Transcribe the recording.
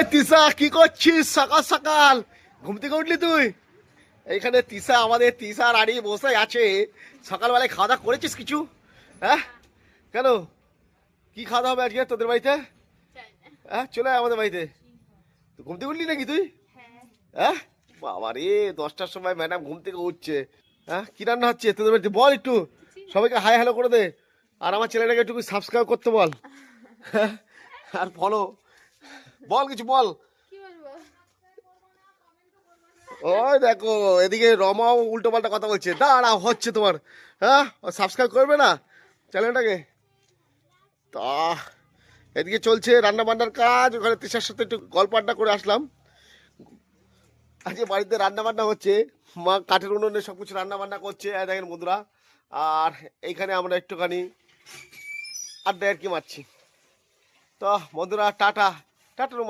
ওই তিসা কি করছিস সকাল সকাল? ঘুম থেকে উঠলি তুই? এইখানে তিসা, আমাদের তিসা রানী বসে আছে। সকালবেলায় খাওয়া দাওয়া করেছিস কিছু? হ্যাঁ, কেন? কি খাওয়া দাওয়া হবে আজকে তোদের বাড়িতে? হ্যাঁ, চলে আয় আমাদের বাড়িতে। তুই ঘুম থেকে উঠলি নাকি তুই? হ্যাঁ, বাবা রে, 10টার সময় ম্যাডাম ঘুম থেকে উঠছে। হ্যাঁ, কি রান্না হচ্ছে তোদের বাড়িতে বল একটু। সবাইকে হাই হ্যালো করে দে। আর আমার চ্যানেলটাকে একটু সাবস্ক্রাইব করতে বল। হ্যাঁ, আর ফলো, বল কিছু বল। ওই দেখো, এদিকে রমাও উল্টো পাল্টা কথা বলছে। দাঁড়াও, হচ্ছে তোমার। হ্যাঁ, সাবস্ক্রাইব করবে না চ্যানেলটাকে? তা এদিকে চলছে রান্না বান্নার কাজ। ওখানে তিশার সাথে একটু গল্প আড্ডা করে আসলাম। আজকে বাড়িতে রান্না বান্না হচ্ছে। মা কাঠের উনুনে সব কিছু রান্না বান্না করছে, এই দেখেন বন্ধুরা। আর এইখানে আমরা একটুখানি আড্ডা আর কি মারছি। তো বন্ধুরা, টাটা টাটা।